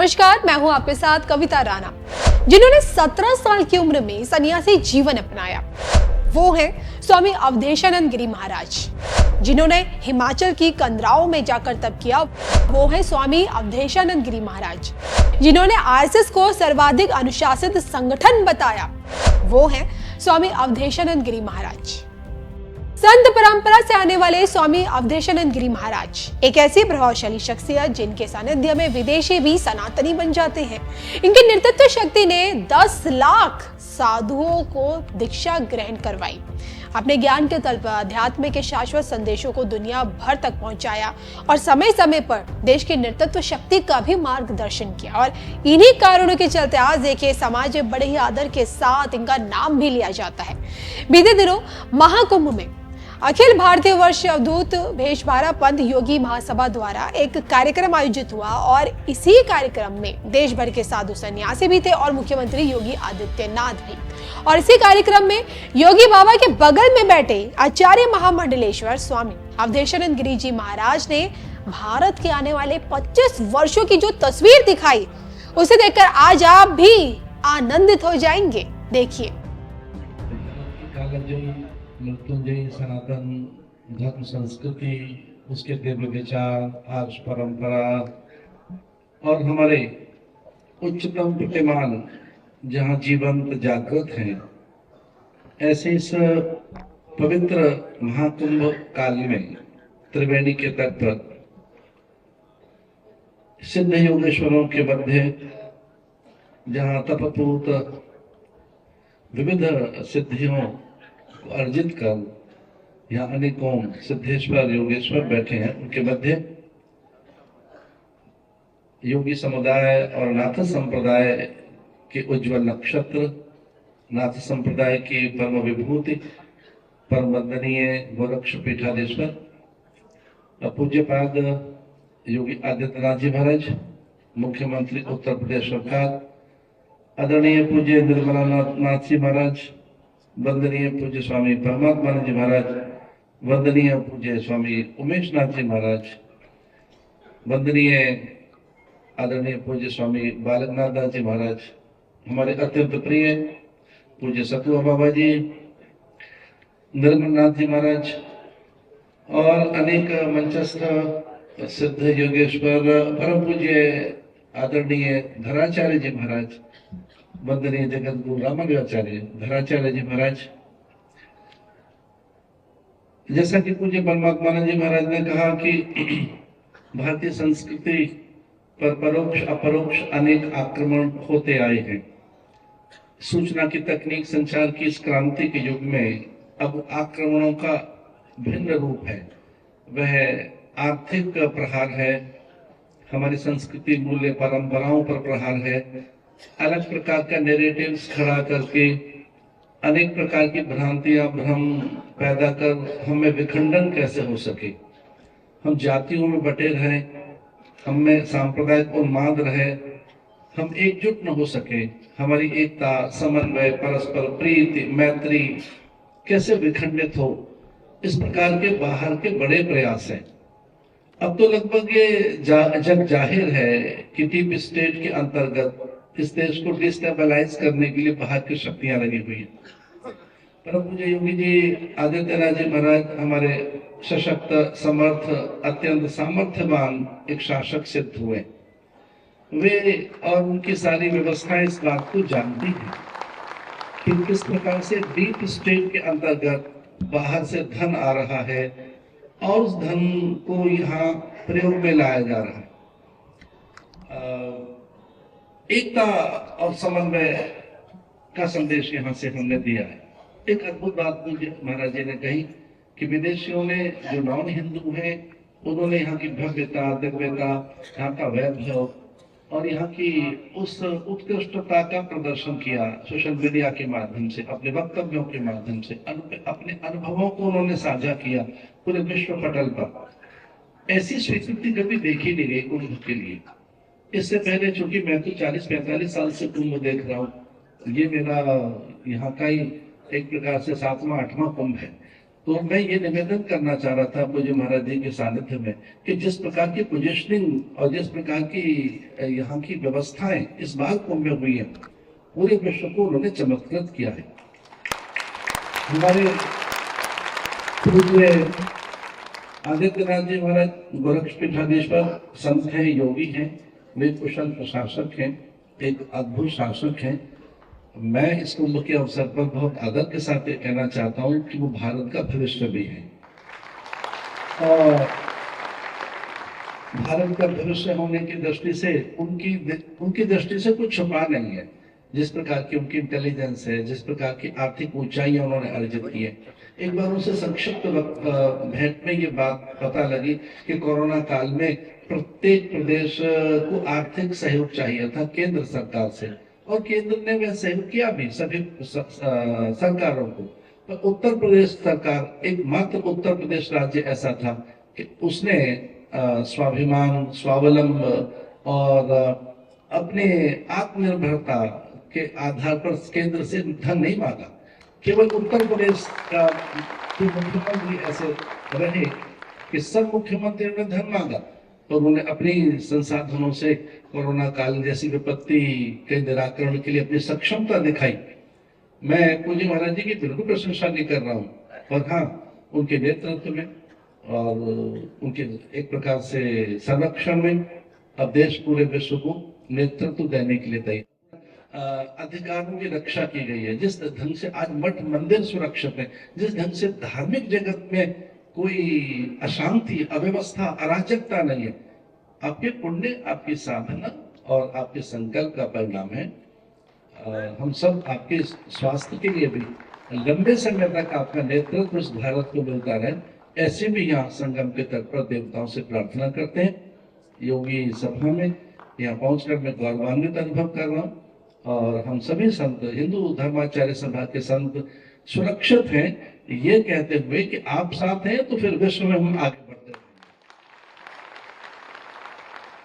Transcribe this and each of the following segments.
नमस्कार, मैं हूं आपके साथ कविता राणा। जिन्होंने 17 साल की उम्र में सन्यासी जीवन अपनाया वो हैं स्वामी अवधेशानंद गिरी महाराज। जिन्होंने हिमाचल की कंदराओं में जाकर तप किया वो हैं स्वामी अवधेशानंद गिरी महाराज। जिन्होंने आरएसएस को सर्वाधिक अनुशासित संगठन बताया वो हैं स्वामी अवधेशानंद गिरी महाराज। संत परंपरा से आने वाले स्वामी अवधेशानंद गिरी महाराज एक ऐसी प्रभावशाली शख्सियत जिनके सानिध्य में विदेशी भी सनातनी बन जाते हैं। इनकी नेतृत्व शक्ति ने 10 लाख साधुओं को दीक्षा ग्रहण करवाई। अपने ज्ञान के तल पर अध्यात्म के शाश्वत संदेशों को दुनिया भर तक पहुंचाया और समय समय पर देश की नेतृत्व शक्ति का भी मार्गदर्शन किया। और इन्हीं कारणों के चलते आज देखिए समाज में बड़े ही आदर के साथ इनका नाम भी लिया जाता है। बीते दिनों महाकुंभ में अखिल भारतीय वर्ष अवधूत भेषभारा पंथ योगी महासभा द्वारा एक कार्यक्रम आयोजित हुआ और इसी कार्यक्रम में देश भर के साधु सन्यासी भी थे और मुख्यमंत्री योगी आदित्यनाथ भी। और इसी कार्यक्रम में योगी बाबा के बगल में बैठे आचार्य महामंडलेश्वर स्वामी अवधेशानंद गिरी जी महाराज ने भारत के आने वाले 25 वर्षों की जो तस्वीर दिखाई उसे देखकर आज आप भी आनंदित हो जाएंगे। देखिए। मृत्युंजयी सनातन धर्म संस्कृति, उसके दिव्य विचार, आर्ष परंपरा और हमारे उच्चतम प्रतिमान जहाँ जीवंत जागृत हैं, ऐसे इस पवित्र महाकुंभ काल में त्रिवेणी के तट पर सिद्ध योगेश्वरों के मध्य जहाँ तपपूत विविध सिद्धियों अर्जित कर यहाँ अनेकों सिद्धेश्वर योगेश्वर बैठे हैं, उनके मध्य योगी समुदाय और नाथ संप्रदाय के उज्जवल नक्षत्र, नाथ संप्रदाय की परम विभूति, परम वंदनीय गोरक्ष पीठाधीश्वर पूज्यपाद योगी आदित्यनाथ जी महाराज, मुख्यमंत्री उत्तर प्रदेश सरकार, आदरणीय पूज्य निर्मला नाथ जी महाराज, वंदनीय पूज्य स्वामी परमात्मानंद जी महाराज, वंदनीय पूज्य स्वामी उमेश नाथ जी महाराज, वंदनीय आदरणीय पूज्य स्वामी बालकनाथ दास जी महाराज, हमारे अत्यंत प्रिय पूज्य सतुआ बाबा जी, निर्मल नाथ जी महाराज और अनेक मंचस्थ सिद्ध योगेश्वर परम पूज्य आदरणीय धराचार्य जी महाराज, वंदनीय जगत गुरु रामानुजाचार्य धराचार्य जी महाराज। जैसा कि पूज्य परमात्मानंद जी महाराज ने कहा कि भारतीय संस्कृति पर परोक्ष अपरोक्ष अनेक आक्रमण होते आए हैं। सूचना की तकनीक, संचार की इस क्रांति के युग में अब आक्रमणों का भिन्न रूप है। वह आर्थिक प्रहार है, हमारी संस्कृति मूल्य परंपराओं पर प्रहार है, अलग प्रकार का नैरेटिव्स खड़ा करके अनेक प्रकार की भ्रांतियां भ्रम पैदा कर हमें विखंडन कैसे हो सके, हम जातियों में बटे रहे, हम में सांप्रदायिक उन्माद रहे, हम एकजुट न हो सके, हमारी एकता समन्वय परस्पर प्रीति मैत्री कैसे विखंडित हो, इस प्रकार के बाहर के बड़े प्रयास हैं। अब तो लगभग ये जग जाहिर है कि डीप स्टेट के अंतर्गत इस देश को डिस्टेबलाइज करने के लिए बाहर की शक्तियां लगी हुई हैं। परम पूज्य योगी जी आदित्यनाथ जी महाराज हमारे सशक्त, समर्थ, अत्यंत सामर्थ्यवान एक शासक सिद्ध हुए। वे और उनकी सारी व्यवस्थाएं इस बात को जानती हैं कि किस प्रकार से डीप स्टेट के अंतर्गत बाहर से धन आ रहा है और उस धन को यहाँ प्रयोग में लाया जा रहा है। एकता और समन्वय का संदेश यहाँ से हमने दिया है। एक अद्भुत बात मुझे महाराज जी ने कही कि विदेशियों ने जो नॉन हिंदू हैं उन्होंने यहाँ की भव्यता, दिव्यता, यहाँ का वैभव और यहाँ की उस उत्कृष्टता का प्रदर्शन किया सोशल मीडिया के माध्यम से, अपने वक्तव्यों के माध्यम से, अपने अनुभवों को उन्होंने साझा किया पूरे विश्व पटल पर। ऐसी स्वीकृति कभी देखी नहीं गई कुंभ के लिए। इससे पहले चूंकि मैं तो 40-45 साल से कुंभ देख रहा हूँ, ये मेरा यहाँ का ही एक प्रकार से 7वां 8वां कुंभ है। तो मैं ये निवेदन करना चाह रहा था पूज्य महाराज जी के सानिध्य में कि जिस प्रकार की पोजिशनिंग और जिस प्रकार की यहाँ की व्यवस्थाएं इस बार कुंभ में हुई है, पूरे विश्व को उन्होंने चमत्कृत किया है। हमारे पूज्य आदित्यनाथ जी महाराज गोरक्ष पीठाधीश्वर संत हैं, योगी हैं, वे कुशल प्रशासक हैं, एक अद्भुत शासक हैं। मैं इस कुंभ के अवसर पर बहुत आदर के साथ ये कहना चाहता हूं कि वो भारत का भविष्य भी है और भारत का भविष्य होने की दृष्टि से उनकी दृष्टि से कुछ छुपा नहीं है। जिस प्रकार की उनकी इंटेलिजेंस है, जिस प्रकार की आर्थिक ऊंचाइयां उन्होंने अर्जित की है। एक बार उनसे संक्षिप्त भेंट में ये बात पता लगी कि कोरोना काल में प्रत्येक प्रदेश को आर्थिक सहयोग चाहिए था केंद्र सरकार से, और केंद्र ने वह सहयोग किया भी सभी सरकारों को। पर उत्तर प्रदेश सरकार, एकमात्र उत्तर प्रदेश राज्य ऐसा था कि उसने स्वाभिमान, स्वावलंब और अपने आत्मनिर्भरता के आधार पर केंद्र से धन नहीं मांगा। केवल उत्तर प्रदेश का मुख्यमंत्री ऐसे रहे कि सब मुख्यमंत्रियों ने धन मांगा, तो उन्होंने अपनी संसाधनों से कोरोना काल जैसी विपत्ति के निराकरण के लिए अपनी सक्षमता दिखाई। मैं पूज्य महाराज जी की बिल्कुल प्रशंसा नहीं कर रहा हूँ, पर हाँ, उनके नेतृत्व में और उनके एक प्रकार से संरक्षण में अब देश पूरे विश्व को नेतृत्व देने के लिए तैयार। अधिकारों की रक्षा की गई है। जिस ढंग से आज मठ मंदिर सुरक्षित है, जिस ढंग से धार्मिक जगत में कोई अशांति, अव्यवस्था, अराजकता नहीं है, आपके पुण्य, आपकी साधना और आपके संकल्प का परिणाम है। हम सब आपके स्वास्थ्य के लिए भी लंबे समय तक आपका नेतृत्व इस भारत को मिलता रहे, ऐसे भी यहाँ संगम के तट पर देवताओं से प्रार्थना करते हैं। योगी सभा में यहाँ पहुंचकर मैं गौरवान्वित अनुभव कर रहा हूँ, और हम सभी संत, हिंदू धर्माचार्य सभा के संत सुरक्षित हैं, ये कहते हुए कि आप साथ हैं तो फिर विश्व में हम आगे बढ़ते हैं।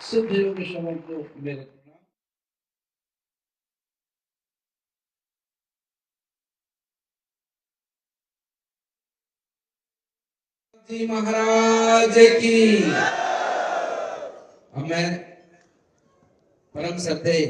सिद्ध योगी समूह को मेरे जी महाराज की। मैं परम श्रद्धेय